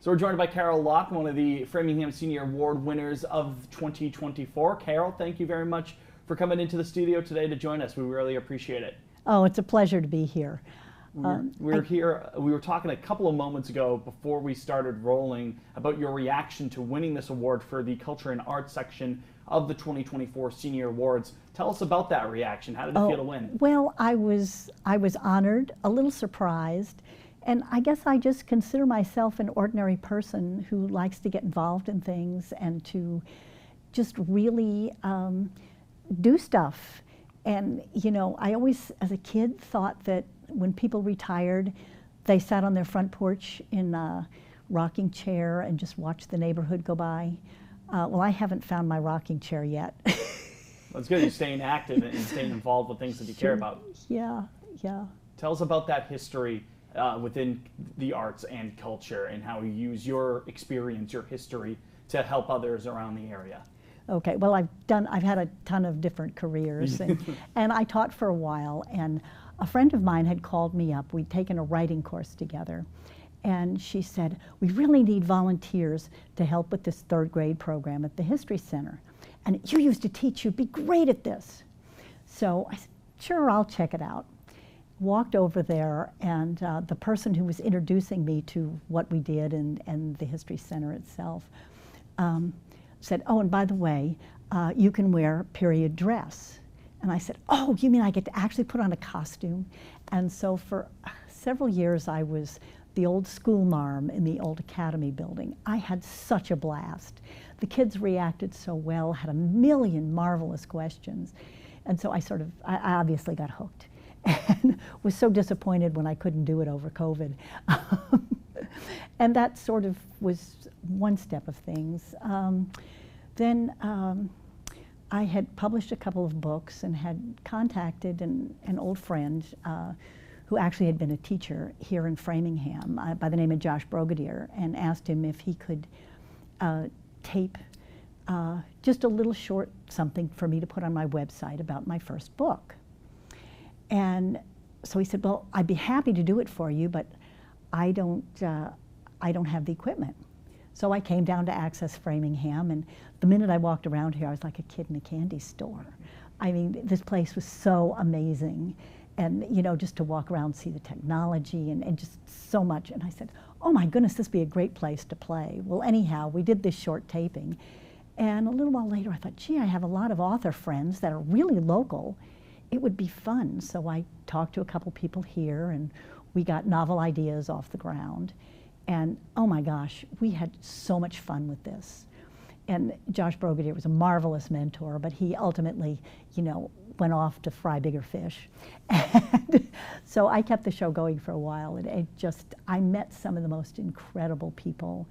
So we're joined by Carol Lach, one of the Framingham Senior Award winners of 2024. Carol, thank you very much for coming into the studio today to join us. We really appreciate it. Oh, it's a pleasure to be here. We were talking a couple of moments ago before we started rolling about your reaction to winning this award for the Culture and Arts section of the 2024 Senior Awards. Tell us about that reaction. How did it feel to win? Well, I was honored, a little surprised, and I guess I just consider myself an ordinary person who likes to get involved in things and to just really do stuff. And you know, I always, as a kid, thought that when people retired, they sat on their front porch in a rocking chair and just watched the neighborhood go by. Well, I haven't found my rocking chair yet. That's good. You're staying active and staying involved with things that you care about. Yeah, yeah. Tell us about that history within the arts and culture and how you use your experience, your history, to help others around the area. Okay, well, I've had a ton of different careers, and I taught for a while, and a friend of mine had called me up. We'd taken a writing course together, and she said, we really need volunteers to help with this third grade program at the History Center. And you used to teach, you'd be great at this. So I said, sure, I'll check it out. Walked over there, and the person who was introducing me to what we did and the History Center itself said, oh, and by the way, you can wear period dress. And I said, oh, you mean I get to actually put on a costume? And so for several years, I was the old school marm in the old academy building. I had such a blast. The kids reacted so well, had a million marvelous questions. And so I obviously got hooked and was so disappointed when I couldn't do it over COVID. And that sort of was one step of things. Then I had published a couple of books and had contacted an old friend who actually had been a teacher here in Framingham by the name of Josh Brogadier, and asked him if he could tape just a little short something for me to put on my website about my first book. And so he said, well, I'd be happy to do it for you, but I don't have the equipment. So I came down to Access Framingham, and the minute I walked around here, I was like a kid in a candy store. I mean, this place was so amazing. And, you know, just to walk around, see the technology and just so much. And I said, oh my goodness, this would be a great place to play. Well, anyhow, we did this short taping. And a little while later, I thought, gee, I have a lot of author friends that are really local. It would be fun. So I talked to a couple people here, and we got novel ideas off the ground. And oh my gosh, we had so much fun with this. And Josh Brogadier was a marvelous mentor, but he ultimately, you know, went off to fry bigger fish. And so I kept the show going for a while, and I met some of the most incredible people.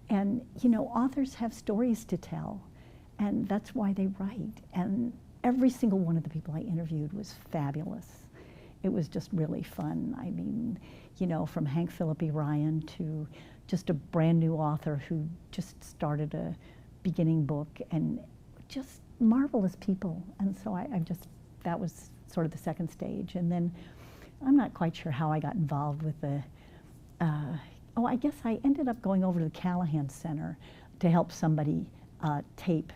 And, you know, authors have stories to tell, and that's why they write. And every single one of the people I interviewed was fabulous. It was just really fun. I mean, you know, from Hank Philippi Ryan to just a brand new author who just started a beginning book, and just marvelous people. And so that was sort of the second stage. And then I'm not quite sure how I got involved with I guess I ended up going over to the Callahan Center to help somebody tape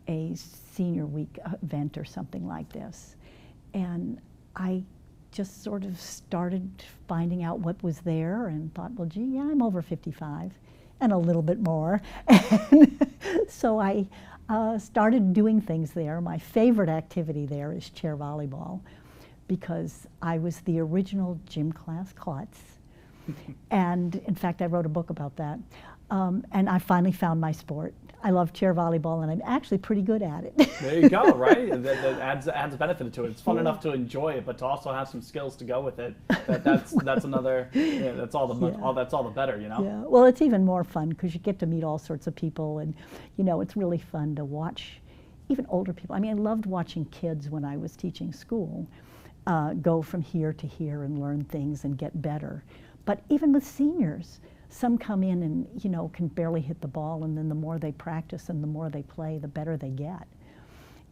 a senior week event or something like this. And I just sort of started finding out what was there and thought, well, gee, yeah, I'm over 55 and a little bit more. And so I started doing things there. My favorite activity there is chair volleyball, because I was the original gym class klutz. And in fact, I wrote a book about that. And I finally found my sport. I love chair volleyball, and I'm actually pretty good at it. There you go, right? That adds benefit to it. It's fun enough to enjoy it, but to also have some skills to go with it. That's another. Yeah, that's all the better, you know. Yeah. Well, it's even more fun because you get to meet all sorts of people, and you know, it's really fun to watch even older people. I mean, I loved watching kids when I was teaching school go from here to here and learn things and get better. But even with seniors, some come in and, you know, can barely hit the ball, and then the more they practice and the more they play, the better they get.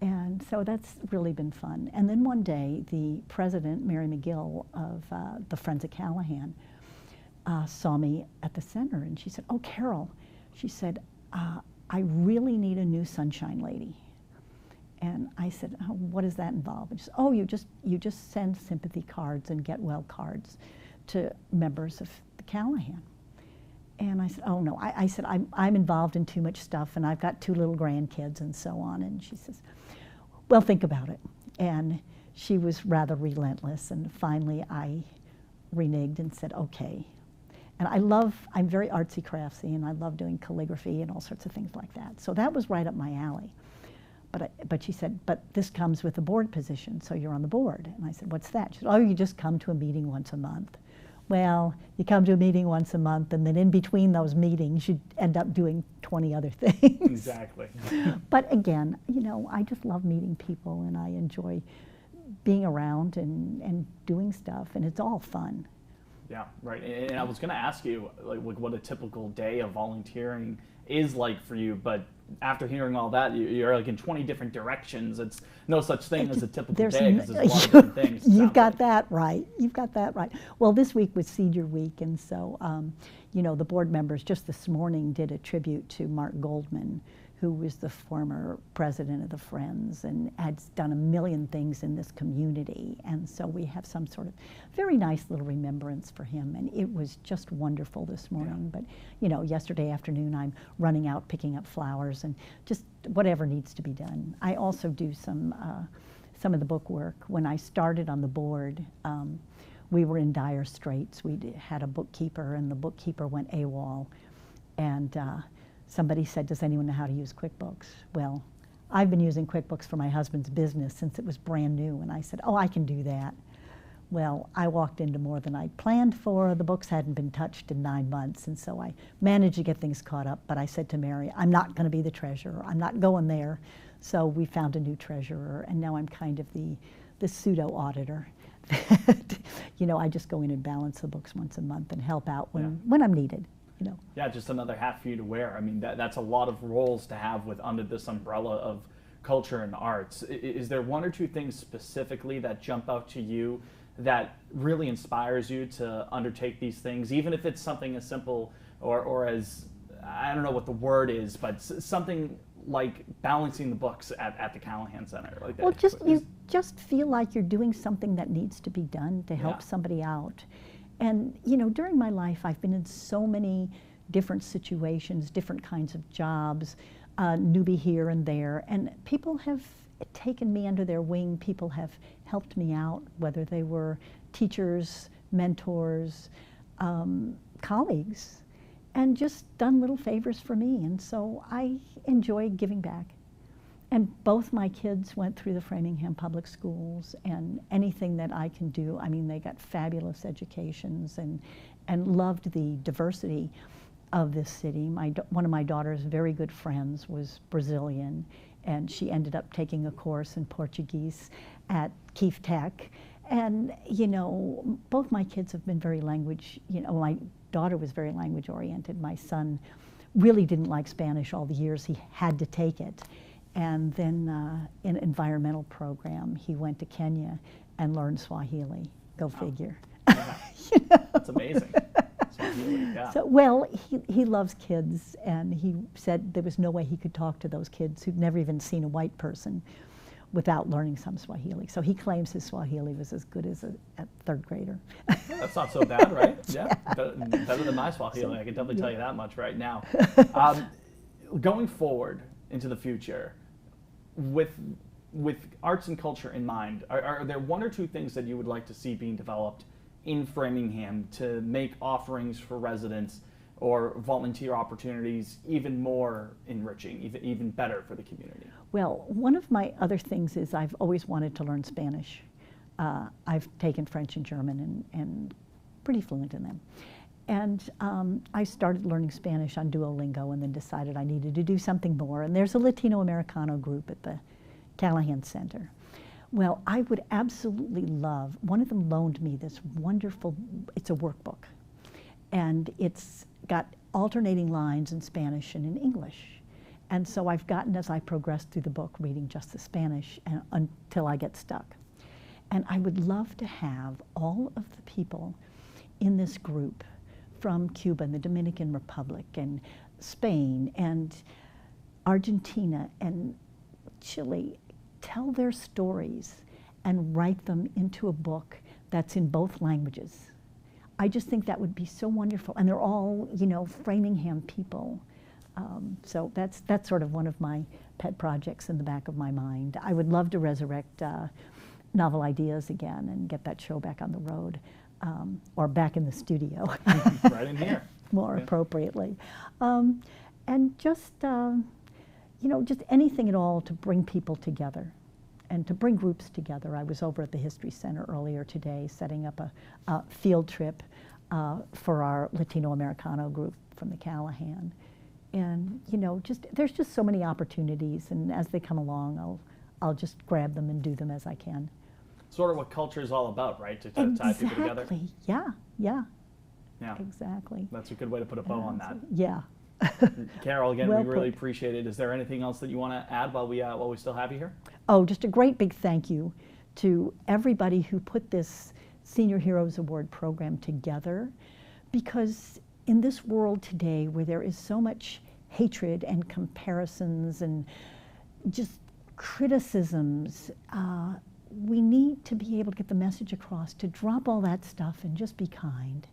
And so that's really been fun. And then one day, the president, Mary McGill of the Friends of Callahan, saw me at the center, and she said, "Oh, Carol," she said, "I really need a new Sunshine Lady." And I said, "Oh, what does that involve?" And she said, "Oh, you just send sympathy cards and get well cards to members of the Callahan." And I said, "Oh no," I said, I'm involved in too much stuff, and I've got 2 little grandkids and so on." And she says, "Well, think about it." And she was rather relentless, and finally I reneged and said, "Okay." And I'm very artsy craftsy, and I love doing calligraphy and all sorts of things like that. So that was right up my alley. But she said, "But this comes with a board position, so you're on the board." And I said, "What's that?" She said, "Oh, you just come to a meeting once a month." Well, you come to a meeting once a month, and then in between those meetings, you end up doing 20 other things. Exactly. But again, I just love meeting people, and I enjoy being around and doing stuff, and it's all fun. Yeah, right. And I was going to ask you, like what a typical day of volunteering is like for you, but after hearing all that, you're like in 20 different directions. It's no such thing as a typical day, because there's a lot of different things. You've got that right. You've got that right. Well, this week was Senior Week, and so, the board members just this morning did a tribute to Mark Goldman, who was the former president of the Friends and had done a million things in this community. And so we have some sort of very nice little remembrance for him. And it was just wonderful this morning. Yeah. But, yesterday afternoon, I'm running out, picking up flowers, and just whatever needs to be done. I also do some of the book work. When I started on the board, we were in dire straits. We had a bookkeeper, and the bookkeeper went AWOL. And somebody said, "Does anyone know how to use QuickBooks?" Well, I've been using QuickBooks for my husband's business since it was brand new, and I said, "Oh, I can do that." Well, I walked into more than I'd planned for. The books hadn't been touched in 9 months, and so I managed to get things caught up. But I said to Mary, "I'm not going to be the treasurer. I'm not going there." So we found a new treasurer, and now I'm kind of the pseudo auditor. I just go in and balance the books once a month and help out when I'm needed. Yeah, just another hat for you to wear. I mean, that's a lot of roles to have under this umbrella of culture and arts. Is there 1 or 2 things specifically that jump out to you that really inspires you to undertake these things, even if it's something as simple or as, I don't know what the word is, but something like balancing the books at the Callahan Center? Like that? Well, you just feel like you're doing something that needs to be done to help somebody out. And, during my life, I've been in so many different situations, different kinds of jobs, newbie here and there, and people have taken me under their wing. People have helped me out, whether they were teachers, mentors, colleagues, and just done little favors for me. And so I enjoy giving back. And both my kids went through the Framingham Public Schools, and anything that I can do, they got fabulous educations and loved the diversity of this city. One of my daughter's very good friends was Brazilian, and she ended up taking a course in Portuguese at Keefe Tech. And, both my kids have been very my daughter was very language oriented. My son really didn't like Spanish all the years he had to take it. And then in an environmental program, he went to Kenya and learned Swahili. Go figure. Yeah. That's amazing. Swahili, yeah. So, well, he loves kids, and he said there was no way he could talk to those kids who'd never even seen a white person without learning some Swahili. So he claims his Swahili was as good as a 3rd grader. That's not so bad, right? Yeah, better than my Swahili. I can definitely tell you that much right now. Going forward into the future, with arts and culture in mind, are there 1 or 2 things that you would like to see being developed in Framingham to make offerings for residents or volunteer opportunities even more enriching, even better for the community? Well, one of my other things is I've always wanted to learn Spanish. I've taken French and German and pretty fluent in them. And I started learning Spanish on Duolingo, and then decided I needed to do something more. And there's a Latino Americano group at the Callahan Center. Well, I would absolutely love, one of them loaned me this wonderful, it's a workbook. And it's got alternating lines in Spanish and in English. And so I've gotten, as I progress through the book, reading just the Spanish until I get stuck. And I would love to have all of the people in this group from Cuba and the Dominican Republic and Spain and Argentina and Chile tell their stories and write them into a book that's in both languages. I just think that would be so wonderful. And they're all, you know, Framingham people. So that's sort of one of my pet projects in the back of my mind. I would love to resurrect Novel Ideas again and get that show back on the road, or back in the studio. Right in here. More appropriately. And just, you know, just anything at all to bring people together and to bring groups together. I was over at the History Center earlier today setting up a field trip for our Latino Americano group from the Callahan. And, you know, there's just so many opportunities, and as they come along, I'll just grab them and do them as I can. Sort of what culture is all about, right? To tie people together. Exactly. Yeah. Exactly. That's a good way to put a bow on that. Yeah. Carol, again, Well we really put. appreciate it. Is there anything else that you want to add while we still have you here? Oh, just a great big thank you to everybody who put this Senior Heroes Award program together, because in this world today where there is so much hatred and comparisons and just criticisms, we need to be able to get the message across to drop all that stuff and just be kind.